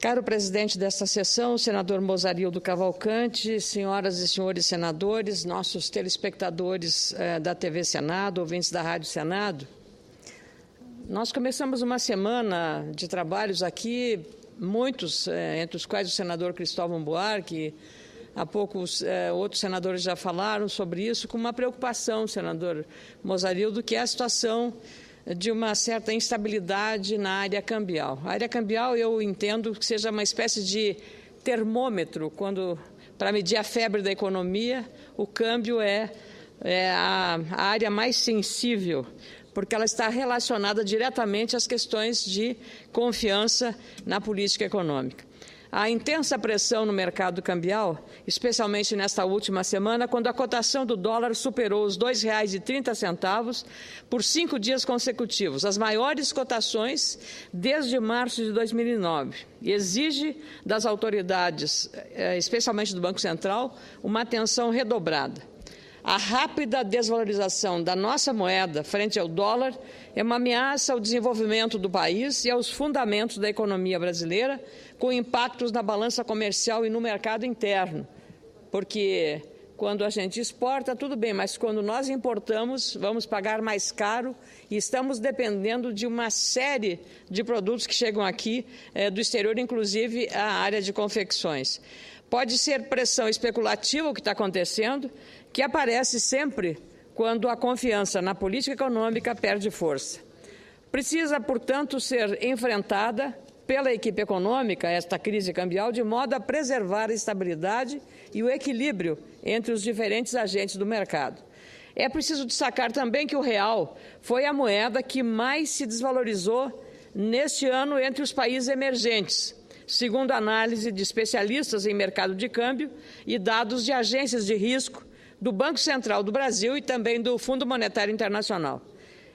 Caro presidente desta sessão, senador Mozarildo Cavalcante, senhoras e senhores senadores, nossos telespectadores da TV Senado, ouvintes da Rádio Senado, nós começamos uma semana de trabalhos aqui, muitos, entre os quais o senador Cristóvão Buarque, há pouco outros senadores já falaram sobre isso, com uma preocupação, senador Mozarildo, que é a situação de uma certa instabilidade na área cambial. A área cambial eu entendo que seja uma espécie de termômetro, para medir a febre da economia, o câmbio é a área mais sensível, porque ela está relacionada diretamente às questões de confiança na política econômica. A intensa pressão no mercado cambial, especialmente nesta última semana, quando a cotação do dólar superou os R$ 2,30 por 5 dias consecutivos, as maiores cotações desde março de 2009, e exige das autoridades, especialmente do Banco Central, uma atenção redobrada. A rápida desvalorização da nossa moeda frente ao dólar é uma ameaça ao desenvolvimento do país e aos fundamentos da economia brasileira, com impactos na balança comercial e no mercado interno. Porque quando a gente exporta, tudo bem, mas quando nós importamos, vamos pagar mais caro e estamos dependendo de uma série de produtos que chegam aqui do exterior, inclusive a área de confecções. Pode ser pressão especulativa o que está acontecendo, que aparece sempre quando a confiança na política econômica perde força. Precisa, portanto, ser enfrentada pela equipe econômica, esta crise cambial, de modo a preservar a estabilidade e o equilíbrio entre os diferentes agentes do mercado. É preciso destacar também que o real foi a moeda que mais se desvalorizou neste ano entre os países emergentes, segundo a análise de especialistas em mercado de câmbio e dados de agências de risco do Banco Central do Brasil e também do Fundo Monetário Internacional.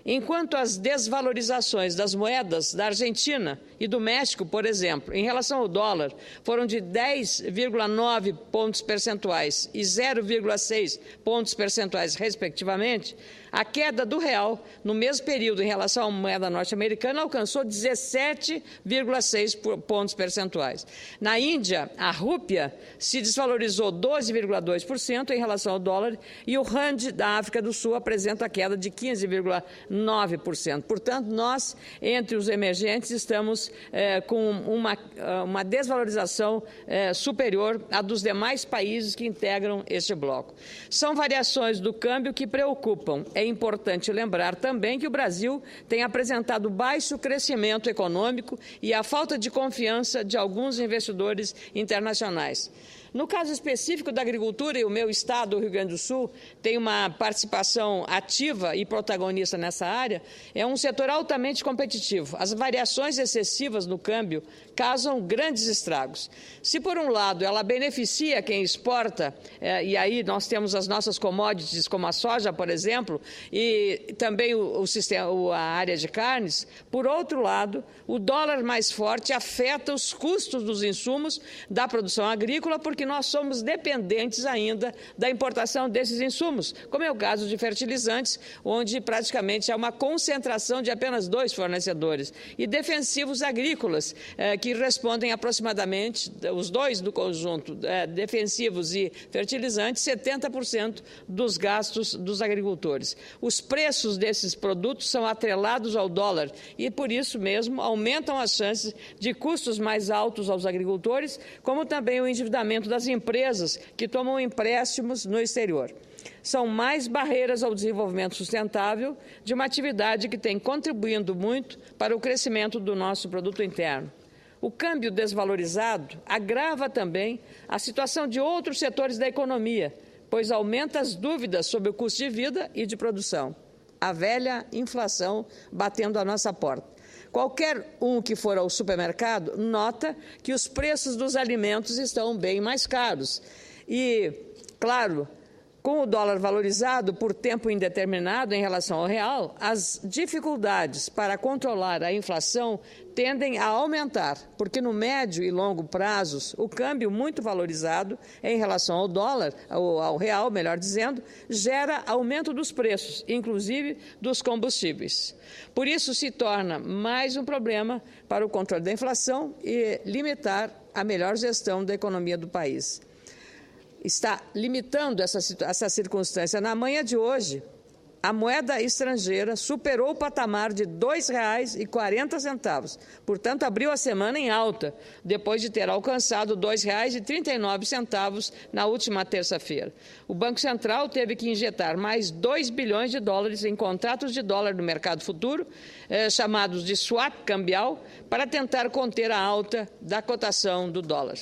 Enquanto as desvalorizações das moedas da Argentina e do México, por exemplo, em relação ao dólar, foram de 10,9 pontos percentuais e 0,6 pontos percentuais, respectivamente, a queda do real, no mesmo período, em relação à moeda norte-americana, alcançou 17,6 pontos percentuais. Na Índia, a rúpia se desvalorizou 12,2% em relação ao dólar e o rand da África do Sul apresenta a queda de 15,9%. Portanto, nós, entre os emergentes, estamos com uma desvalorização superior à dos demais países que integram este bloco. São variações do câmbio que preocupam. É importante lembrar também que o Brasil tem apresentado baixo crescimento econômico e a falta de confiança de alguns investidores internacionais. No caso específico da agricultura, e o meu estado, o Rio Grande do Sul, tem uma participação ativa e protagonista nessa área, é um setor altamente competitivo. As variações excessivas no câmbio causam grandes estragos. Se, por um lado, ela beneficia quem exporta, e aí nós temos as nossas commodities, como a soja, por exemplo, e também a área de carnes, por outro lado, o dólar mais forte afeta os custos dos insumos da produção agrícola, porque nós somos dependentes ainda da importação desses insumos, como é o caso de fertilizantes, onde praticamente há uma concentração de apenas 2 fornecedores, e defensivos agrícolas, que respondem aproximadamente, os dois do conjunto, defensivos e fertilizantes, 70% dos gastos dos agricultores. Os preços desses produtos são atrelados ao dólar e, por isso mesmo, aumentam as chances de custos mais altos aos agricultores, como também o endividamento das empresas que tomam empréstimos no exterior. São mais barreiras ao desenvolvimento sustentável de uma atividade que tem contribuindo muito para o crescimento do nosso produto interno. O câmbio desvalorizado agrava também a situação de outros setores da economia, pois aumenta as dúvidas sobre o custo de vida e de produção. A velha inflação batendo à nossa porta. Qualquer um que for ao supermercado nota que os preços dos alimentos estão bem mais caros. E, claro, Com o dólar valorizado por tempo indeterminado em relação ao real, as dificuldades para controlar a inflação tendem a aumentar, porque no médio e longo prazos, o câmbio muito valorizado em relação ao dólar, ao real, melhor dizendo, gera aumento dos preços, inclusive dos combustíveis. Por isso, se torna mais um problema para o controle da inflação e limitar a melhor gestão da economia do país. Está limitando essa circunstância. Na manhã de hoje, a moeda estrangeira superou o patamar de R$ 2,40. Portanto, abriu a semana em alta, depois de ter alcançado R$ 2,39 na última terça-feira. O Banco Central teve que injetar mais 2 bilhões de dólares em contratos de dólar no mercado futuro, chamados de swap cambial, para tentar conter a alta da cotação do dólar.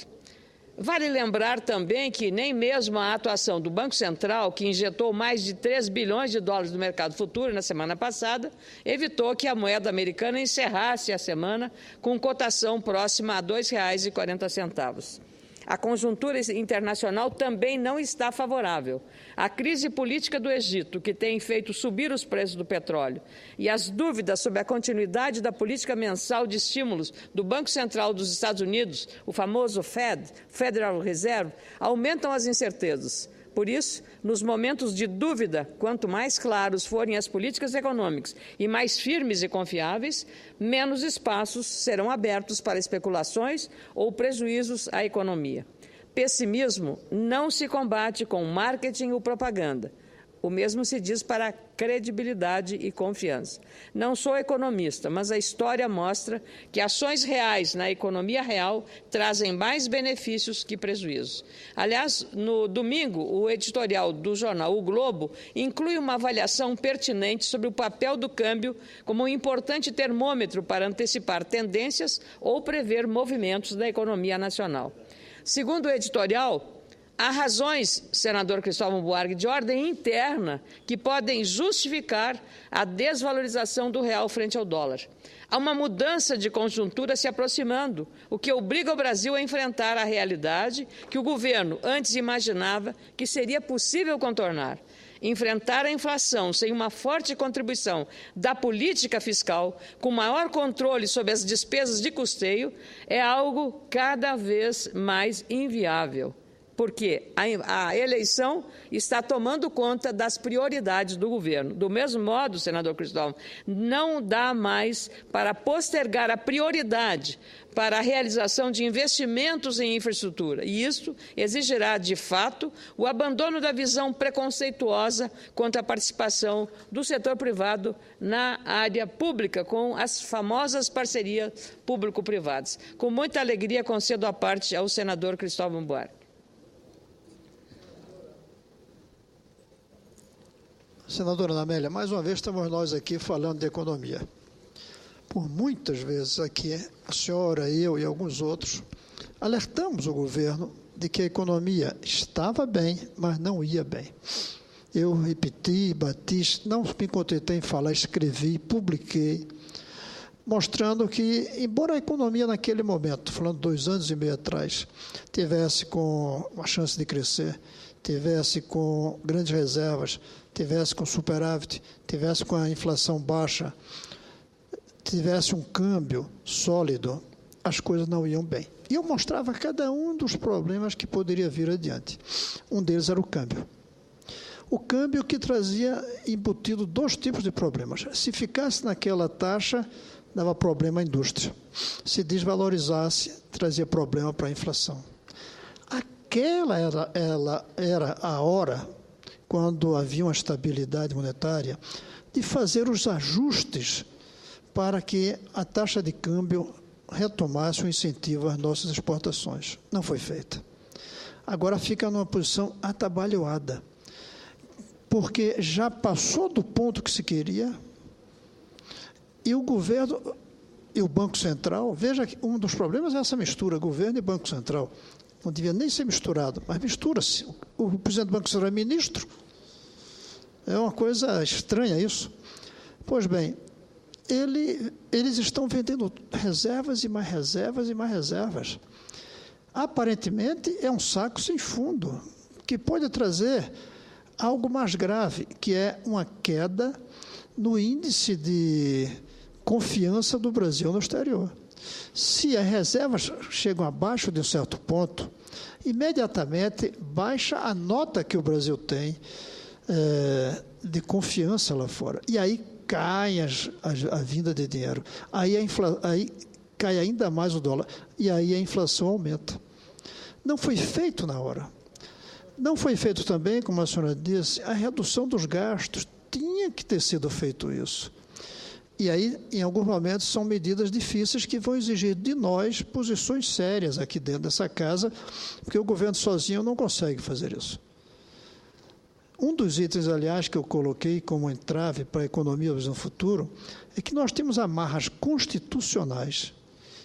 Vale lembrar também que nem mesmo a atuação do Banco Central, que injetou mais de 3 bilhões de dólares no mercado futuro na semana passada, evitou que a moeda americana encerrasse a semana com cotação próxima a R$ 2,40. A conjuntura internacional também não está favorável. A crise política do Egito, que tem feito subir os preços do petróleo, e as dúvidas sobre a continuidade da política mensal de estímulos do Banco Central dos Estados Unidos, o famoso Fed, Federal Reserve, aumentam as incertezas. Por isso, nos momentos de dúvida, quanto mais claros forem as políticas econômicas e mais firmes e confiáveis, menos espaços serão abertos para especulações ou prejuízos à economia. Pessimismo não se combate com marketing ou propaganda. O mesmo se diz para credibilidade e confiança. Não sou economista, mas a história mostra que ações reais na economia real trazem mais benefícios que prejuízos. Aliás, no domingo, o editorial do jornal O Globo inclui uma avaliação pertinente sobre o papel do câmbio como um importante termômetro para antecipar tendências ou prever movimentos da economia nacional. Segundo o editorial, há razões, senador Cristóvão Buarque, de ordem interna que podem justificar a desvalorização do real frente ao dólar. Há uma mudança de conjuntura se aproximando, o que obriga o Brasil a enfrentar a realidade que o governo antes imaginava que seria possível contornar. Enfrentar a inflação sem uma forte contribuição da política fiscal, com maior controle sobre as despesas de custeio, é algo cada vez mais inviável. Porque a eleição está tomando conta das prioridades do governo. Do mesmo modo, senador Cristóvão, não dá mais para postergar a prioridade para a realização de investimentos em infraestrutura. E isso exigirá, de fato, o abandono da visão preconceituosa quanto à participação do setor privado na área pública, com as famosas parcerias público-privadas. Com muita alegria, concedo a parte ao senador Cristóvão Buarque. Senadora Ana Amélia, mais uma vez estamos nós aqui falando de economia. Por muitas vezes aqui, a senhora, eu e alguns outros, alertamos o governo de que a economia estava bem, mas não ia bem. Eu repeti, bati, não me contentei em falar, escrevi, publiquei, mostrando que, embora a economia naquele momento, falando 2 anos e meio atrás, tivesse com uma chance de crescer, tivesse com grandes reservas, tivesse com superávit, tivesse com a inflação baixa, tivesse um câmbio sólido, as coisas não iam bem. E eu mostrava cada um dos problemas que poderia vir adiante. Um deles era o câmbio. O câmbio que trazia embutido 2 tipos de problemas. Se ficasse naquela taxa, dava problema à indústria. Se desvalorizasse, trazia problema para a inflação. Aquela era a hora, quando havia uma estabilidade monetária, de fazer os ajustes para que a taxa de câmbio retomasse o incentivo às nossas exportações. Não foi feita. Agora fica numa posição atabalhoada, porque já passou do ponto que se queria, e o governo e o Banco Central, veja que um dos problemas é essa mistura, governo e Banco Central. Não devia nem ser misturado, mas mistura-se. O presidente do Banco Central é ministro. É uma coisa estranha isso. Pois bem, eles estão vendendo reservas e mais reservas e mais reservas. Aparentemente, é um saco sem fundo, que pode trazer algo mais grave, que é uma queda no índice de confiança do Brasil no exterior. Se as reservas chegam abaixo de um certo ponto, imediatamente baixa a nota que o Brasil tem de confiança lá fora. E aí cai a vinda de dinheiro. Aí cai ainda mais o dólar. E aí a inflação aumenta. Não foi feito na hora. Não foi feito também, como a senhora disse, a redução dos gastos. Tinha que ter sido feito isso. E aí, em alguns momentos, são medidas difíceis que vão exigir de nós posições sérias aqui dentro dessa casa, porque o governo sozinho não consegue fazer isso. Um dos itens, aliás, que eu coloquei como entrave para a economia no futuro é que nós temos amarras constitucionais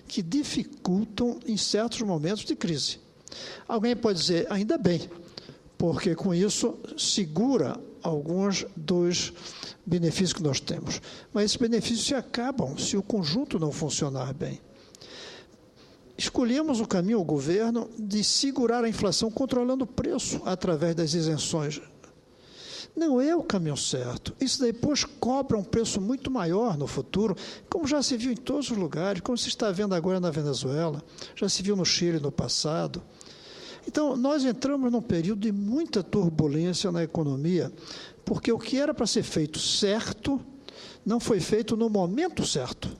que dificultam em certos momentos de crise. Alguém pode dizer, ainda bem, porque com isso segura alguns dos benefícios que nós temos. Mas esses benefícios se acabam se o conjunto não funcionar bem. Escolhemos o caminho, o governo, de segurar a inflação controlando o preço através das isenções. Não é o caminho certo. Isso depois cobra um preço muito maior no futuro, como já se viu em todos os lugares, como se está vendo agora na Venezuela, já se viu no Chile no passado. Então, nós entramos num período de muita turbulência na economia, porque o que era para ser feito certo, não foi feito no momento certo.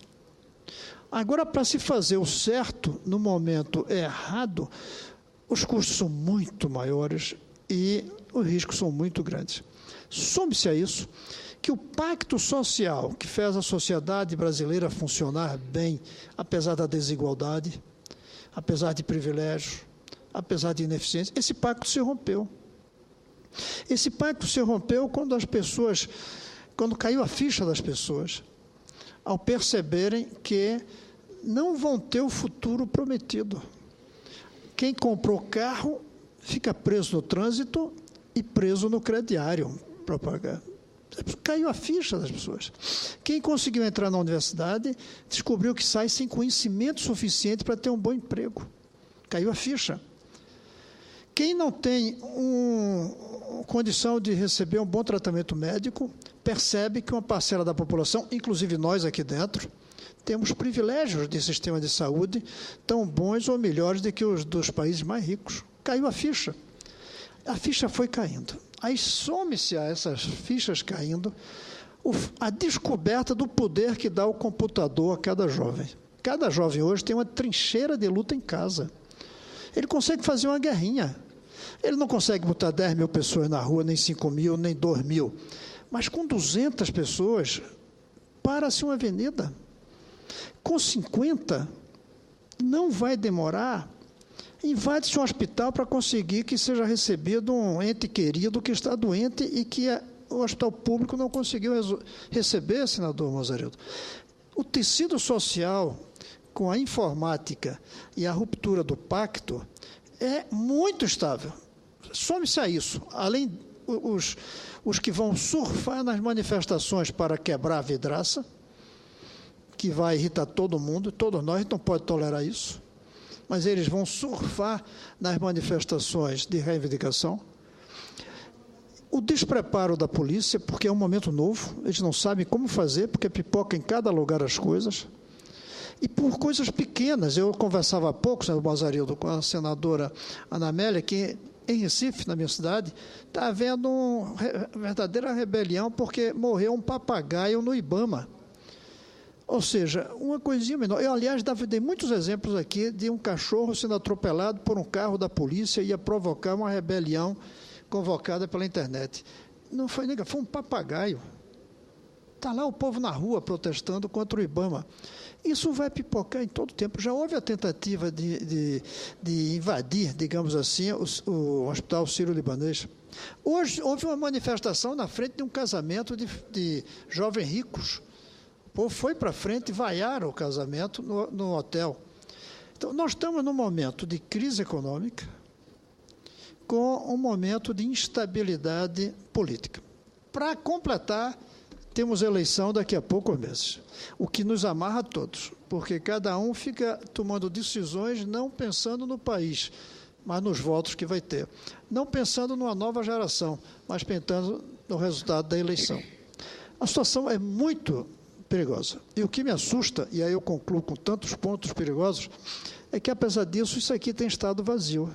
Agora, para se fazer o certo no momento errado, os custos são muito maiores e os riscos são muito grandes. Some-se a isso que o pacto social que fez a sociedade brasileira funcionar bem, apesar da desigualdade, apesar de privilégios, apesar de ineficiência, esse pacto se rompeu. Esse pacto se rompeu quando caiu a ficha das pessoas, ao perceberem que não vão ter o futuro prometido. Quem comprou carro fica preso no trânsito e preso no crediário para pagar. Caiu a ficha das pessoas. Quem conseguiu entrar na universidade descobriu que sai sem conhecimento suficiente para ter um bom emprego. Caiu a ficha. Quem não tem condição de receber um bom tratamento médico, percebe que uma parcela da população, inclusive nós aqui dentro, temos privilégios de sistema de saúde tão bons ou melhores do que os dos países mais ricos. Caiu a ficha. A ficha foi caindo. Aí some-se a essas fichas caindo a descoberta do poder que dá o computador a cada jovem. Cada jovem hoje tem uma trincheira de luta em casa. Ele consegue fazer uma guerrinha. Ele não consegue botar 10 mil pessoas na rua, nem 5 mil, nem 2 mil. Mas com 200 pessoas, para-se uma avenida. Com 50, não vai demorar, invade-se um hospital para conseguir que seja recebido um ente querido que está doente e que o hospital público não conseguiu receber, senador Mazzaredo. O tecido social, com a informática e a ruptura do pacto, é muito estável. Some-se a isso. Além os que vão surfar nas manifestações para quebrar a vidraça, que vai irritar todo mundo, todos nós não podemos tolerar isso, mas eles vão surfar nas manifestações de reivindicação. O despreparo da polícia, porque é um momento novo, eles não sabem como fazer, porque pipoca em cada lugar as coisas. E por coisas pequenas, eu conversava há pouco, senador Mazzaredo, com a senadora Ana Amélia, que em Recife, na minha cidade, está havendo uma verdadeira rebelião porque morreu um papagaio no Ibama. Ou seja, uma coisinha menor. Eu, aliás, dei muitos exemplos aqui de um cachorro sendo atropelado por um carro da polícia e ia provocar uma rebelião convocada pela internet. Não foi nem, foi um papagaio. Está lá o povo na rua protestando contra o Ibama. Isso vai pipocar em todo o tempo. Já houve a tentativa de invadir, digamos assim, o Hospital Sírio-Libanês. Hoje houve uma manifestação na frente de um casamento de jovens ricos. O povo foi para frente e vaiaram o casamento no hotel. Então, nós estamos num momento de crise econômica com um momento de instabilidade política. Para completar, temos eleição daqui a poucos meses, o que nos amarra a todos, porque cada um fica tomando decisões não pensando no país, mas nos votos que vai ter. Não pensando numa nova geração, mas pensando no resultado da eleição. A situação é muito perigosa. E o que me assusta, e aí eu concluo com tantos pontos perigosos, é que, apesar disso, isso aqui tem estado vazio.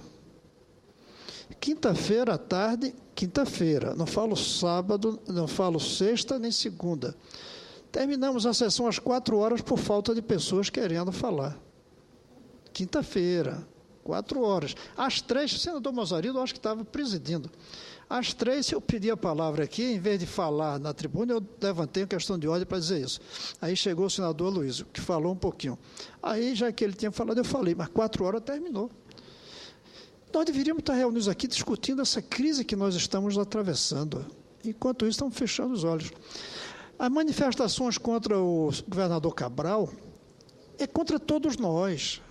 Quinta-feira à tarde, quinta-feira, não falo sábado, não falo sexta nem segunda. Terminamos a sessão às 4 horas por falta de pessoas querendo falar. Quinta-feira, 4 horas. Às 3, o senador Mozarido, eu acho que estava presidindo. Às 3, eu pedi a palavra aqui, em vez de falar na tribuna, eu levantei a questão de ordem para dizer isso. Aí chegou o senador Aloysio, que falou um pouquinho. Aí, já que ele tinha falado, eu falei, mas 4 horas terminou. Nós deveríamos estar reunidos aqui discutindo essa crise que nós estamos atravessando. Enquanto isso, estamos fechando os olhos. As manifestações contra o governador Cabral é contra todos nós.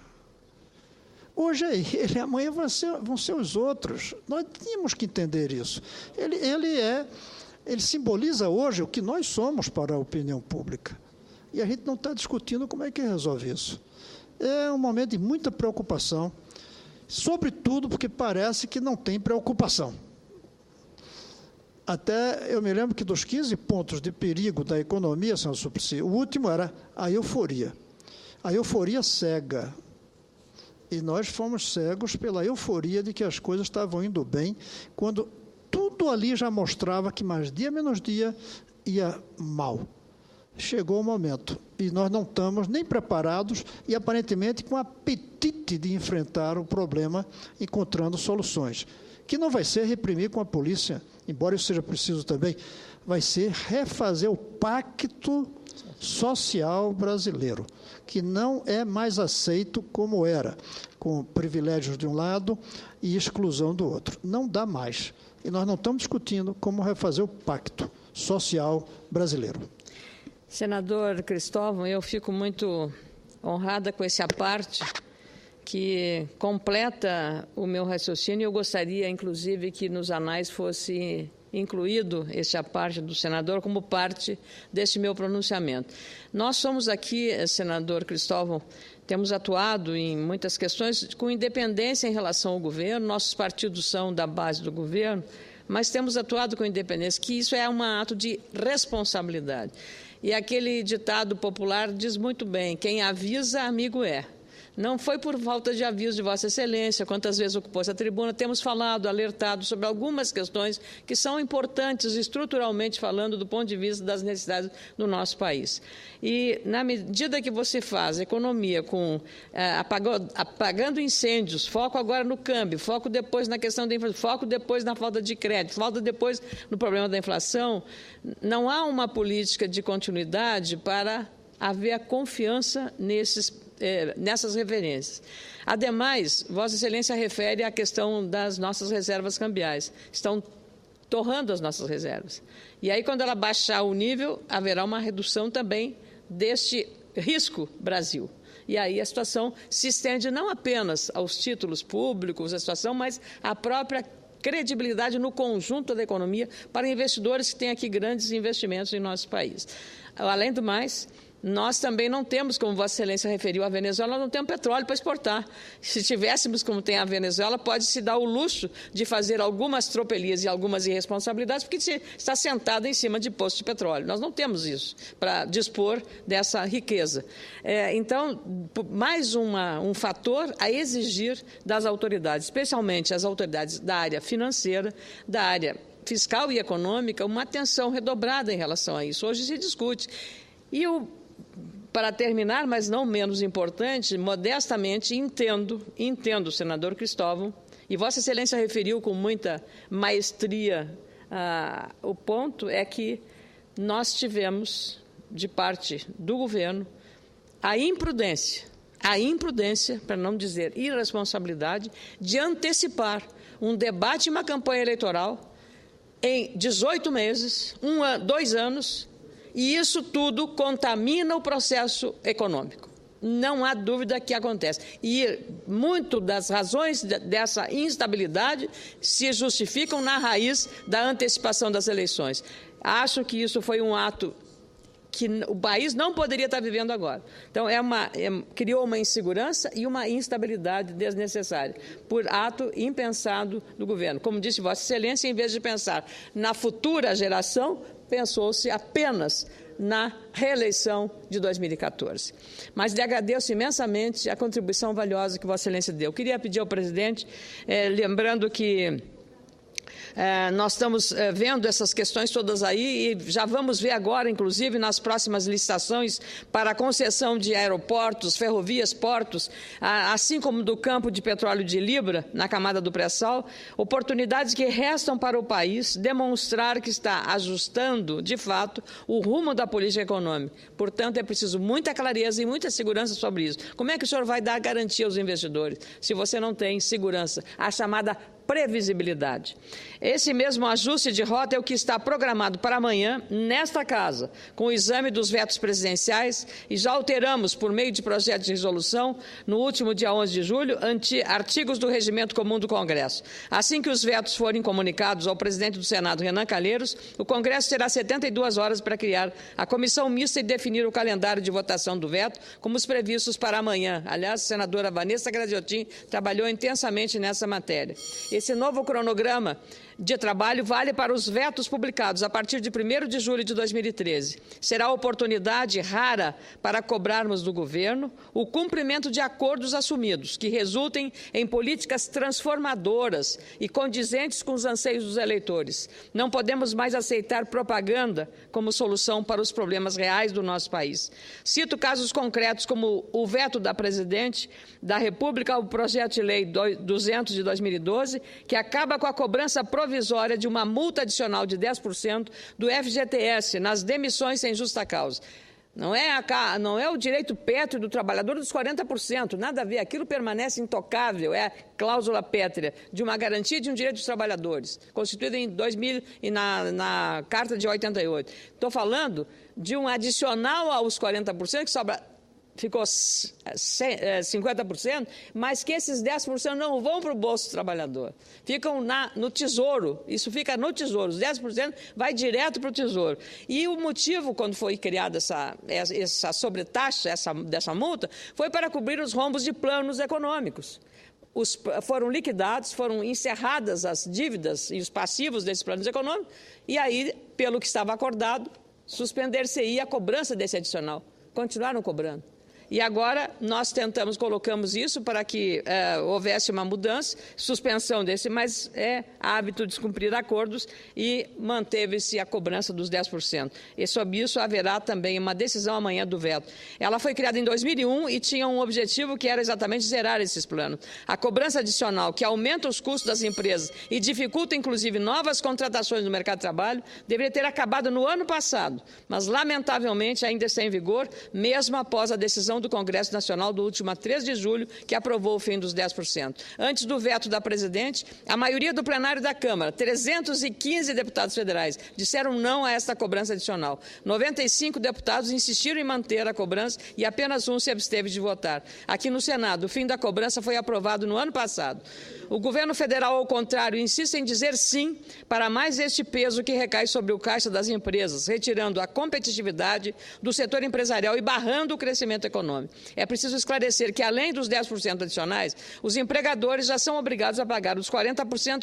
Hoje é ele, amanhã vão ser os outros. Nós tínhamos que entender isso. Ele simboliza hoje o que nós somos para a opinião pública. E a gente não está discutindo como é que resolve isso. É um momento de muita preocupação, sobretudo porque parece que não tem preocupação. Até eu me lembro que dos 15 pontos de perigo da economia, senhor Suplicy, o último era a euforia. A euforia cega. E nós fomos cegos pela euforia de que as coisas estavam indo bem, quando tudo ali já mostrava que mais dia menos dia ia mal. Chegou o momento, e nós não estamos nem preparados e, aparentemente, com apetite de enfrentar o problema, encontrando soluções. Que não vai ser reprimir com a polícia, embora isso seja preciso também, vai ser refazer o pacto social brasileiro, que não é mais aceito como era, com privilégios de um lado e exclusão do outro. Não dá mais. E nós não estamos discutindo como refazer o pacto social brasileiro. Senador Cristóvão, eu fico muito honrada com esse aparte que completa o meu raciocínio. Eu gostaria, inclusive, que nos anais fosse incluído esse aparte do senador como parte desse meu pronunciamento. Nós somos aqui, senador Cristóvão, temos atuado em muitas questões com independência em relação ao governo, nossos partidos são da base do governo, mas temos atuado com independência, que isso é um ato de responsabilidade. E aquele ditado popular diz muito bem, quem avisa, amigo é. Não foi por falta de aviso de Vossa Excelência, quantas vezes ocupou essa tribuna, temos falado, alertado sobre algumas questões que são importantes estruturalmente falando do ponto de vista das necessidades do nosso país. E na medida que você faz economia com apagando incêndios, foco agora no câmbio, foco depois na questão da inflação, foco depois na falta de crédito, foco depois no problema da inflação, não há uma política de continuidade para haver a confiança nessas referências. Ademais, Vossa Excelência refere à questão das nossas reservas cambiais. Estão torrando as nossas reservas. E aí, quando ela baixar o nível, haverá uma redução também deste risco Brasil. E aí a situação se estende não apenas aos títulos públicos, a situação, mas à própria credibilidade no conjunto da economia para investidores que têm aqui grandes investimentos em nosso país. Além do mais, nós também não temos, como Vossa Excelência referiu, a Venezuela, não temos petróleo para exportar. Se tivéssemos, como tem a Venezuela, pode-se dar o luxo de fazer algumas tropelias e algumas irresponsabilidades, porque está sentado em cima de postos de petróleo. Nós não temos isso para dispor dessa riqueza. Então, mais um fator a exigir das autoridades, especialmente as autoridades da área financeira, da área fiscal e econômica, uma atenção redobrada em relação a isso. Hoje se discute. E para terminar, mas não menos importante, modestamente entendo, senador Cristóvão, e Vossa Excelência referiu com muita maestria o ponto é que nós tivemos, de parte do governo, a imprudência, para não dizer irresponsabilidade, de antecipar um debate e uma campanha eleitoral em 18 meses, 2 anos, e isso tudo contamina o processo econômico. Não há dúvida que acontece. E muito das razões dessa instabilidade se justificam na raiz da antecipação das eleições. Acho que isso foi um ato que o país não poderia estar vivendo agora. Então, criou uma insegurança e uma instabilidade desnecessária, por ato impensado do governo. Como disse Vossa Excelência, em vez de pensar na futura geração, pensou-se apenas na reeleição de 2014. Mas lhe agradeço imensamente a contribuição valiosa que Vossa Excelência deu. Queria pedir ao presidente, lembrando que nós estamos vendo essas questões todas aí e já vamos ver agora, inclusive, nas próximas licitações para a concessão de aeroportos, ferrovias, portos, assim como do campo de petróleo de Libra, na camada do pré-sal, oportunidades que restam para o país demonstrar que está ajustando, de fato, o rumo da política econômica. Portanto, é preciso muita clareza e muita segurança sobre isso. Como é que o senhor vai dar garantia aos investidores se você não tem segurança? A chamada previsibilidade. Esse mesmo ajuste de rota é o que está programado para amanhã, nesta Casa, com o exame dos vetos presidenciais, e já alteramos, por meio de projeto de resolução, no último dia 11 de julho, artigos do Regimento Comum do Congresso. Assim que os vetos forem comunicados ao presidente do Senado, Renan Calheiros, o Congresso terá 72 horas para criar a comissão mista e definir o calendário de votação do veto, como os previstos para amanhã. Aliás, a senadora Vanessa Gradiotin trabalhou intensamente nessa matéria. Esse novo cronograma de trabalho vale para os vetos publicados a partir de 1º de julho de 2013. Será oportunidade rara para cobrarmos do governo o cumprimento de acordos assumidos, que resultem em políticas transformadoras e condizentes com os anseios dos eleitores. Não podemos mais aceitar propaganda como solução para os problemas reais do nosso país. Cito casos concretos como o veto da Presidente da República ao projeto de lei 200 de 2012, que acaba com a cobrança provisória de uma multa adicional de 10% do FGTS nas demissões sem justa causa. Não é o direito pétreo do trabalhador dos 40%, nada a ver, aquilo permanece intocável, é a cláusula pétrea de uma garantia de um direito dos trabalhadores, constituída em 2000 e na Carta de 88. Estou falando de um adicional aos 40% que sobra... Ficou 50%, mas que esses 10% não vão para o bolso do trabalhador. Ficam no Tesouro, isso fica no Tesouro, os 10% vai direto para o Tesouro. E o motivo, quando foi criada essa sobretaxa, dessa multa, foi para cobrir os rombos de planos econômicos. Foram liquidados, foram encerradas as dívidas e os passivos desses planos econômicos, e aí, pelo que estava acordado, suspender-se-ia a cobrança desse adicional. Continuaram cobrando. E agora nós colocamos isso para que houvesse uma mudança, suspensão desse, mas é hábito descumprir acordos e manteve-se a cobrança dos 10%. E sob isso haverá também uma decisão amanhã do veto. Ela foi criada em 2001 e tinha um objetivo que era exatamente zerar esses planos. A cobrança adicional, que aumenta os custos das empresas e dificulta, inclusive, novas contratações no mercado de trabalho, deveria ter acabado no ano passado, mas, lamentavelmente, ainda está em vigor, mesmo após a decisão do Congresso Nacional do último 3 de julho, que aprovou o fim dos 10%. Antes do veto da Presidente, a maioria do plenário da Câmara, 315 deputados federais, disseram não a esta cobrança adicional. 95 deputados insistiram em manter a cobrança e apenas um se absteve de votar. Aqui no Senado, o fim da cobrança foi aprovado no ano passado. O governo federal, ao contrário, insiste em dizer sim para mais este peso que recai sobre o caixa das empresas, retirando a competitividade do setor empresarial e barrando o crescimento econômico. É preciso esclarecer que, além dos 10% adicionais, os empregadores já são obrigados a pagar os 40%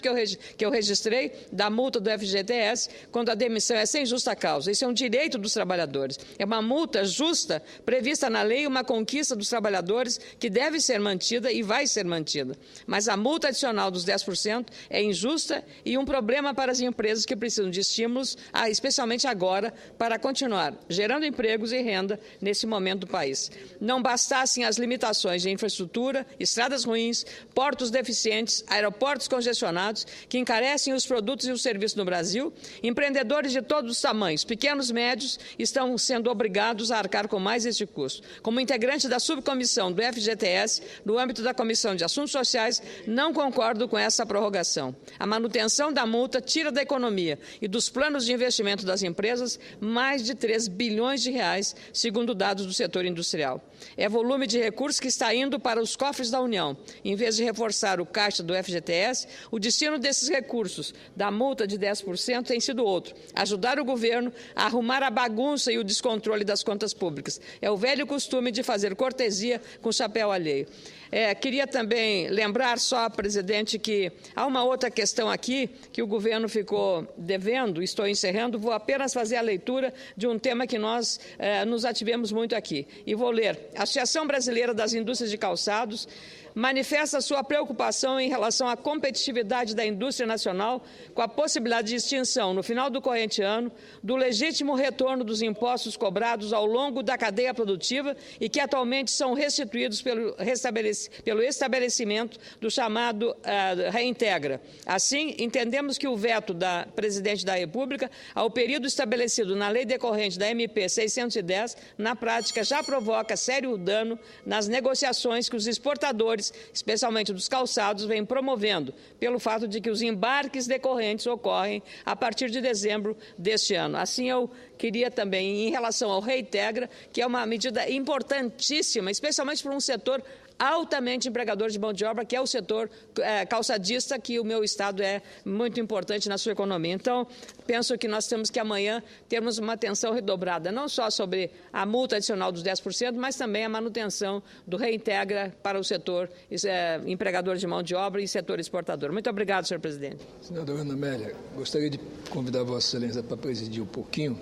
que eu registrei da multa do FGTS quando a demissão é sem justa causa. Isso é um direito dos trabalhadores. É uma multa justa, prevista na lei, uma conquista dos trabalhadores que deve ser mantida e vai ser mantida. Mas a multa adicional dos 10% é injusta e um problema para as empresas que precisam de estímulos, especialmente agora, para continuar gerando empregos e renda nesse momento do país. Não bastassem as limitações de infraestrutura, estradas ruins, portos deficientes, aeroportos congestionados, que encarecem os produtos e os serviços no Brasil, empreendedores de todos os tamanhos, pequenos e médios, estão sendo obrigados a arcar com mais este custo. Como integrante da subcomissão do FGTS, no âmbito da Comissão de Assuntos Sociais, não concordo com essa prorrogação. A manutenção da multa tira da economia e dos planos de investimento das empresas mais de 3 bilhões de reais, segundo dados do setor industrial. É volume de recursos que está indo para os cofres da União. Em vez de reforçar o caixa do FGTS, o destino desses recursos, da multa de 10%, tem sido outro: ajudar o governo a arrumar a bagunça e o descontrole das contas públicas. É o velho costume de fazer cortesia com chapéu alheio. Queria também lembrar só, presidente, que há uma outra questão aqui que o governo ficou devendo, estou encerrando, vou apenas fazer a leitura de um tema que nós nos ativemos muito aqui. E vou ler. A Associação Brasileira das Indústrias de Calçados manifesta sua preocupação em relação à competitividade da indústria nacional com a possibilidade de extinção, no final do corrente ano, do legítimo retorno dos impostos cobrados ao longo da cadeia produtiva e que atualmente são restituídos pelo estabelecimento do chamado Reintegra. Assim, entendemos que o veto da Presidente da República ao período estabelecido na lei decorrente da MP 610, na prática, já provoca sério dano nas negociações que os exportadores, especialmente dos calçados, vem promovendo, pelo fato de que os embarques decorrentes ocorrem a partir de dezembro deste ano. Assim, eu queria também, em relação ao Reintegra, que é uma medida importantíssima, especialmente para um setor altamente empregador de mão de obra, que é o setor calçadista, que o meu Estado é muito importante na sua economia. Então, penso que nós temos que amanhã termos uma atenção redobrada, não só sobre a multa adicional dos 10%, mas também a manutenção do Reintegra para o setor empregador de mão de obra e setor exportador. Muito obrigado, senhor presidente. Senadora Ana Amélia, gostaria de convidar Vossa Excelência para presidir um pouquinho.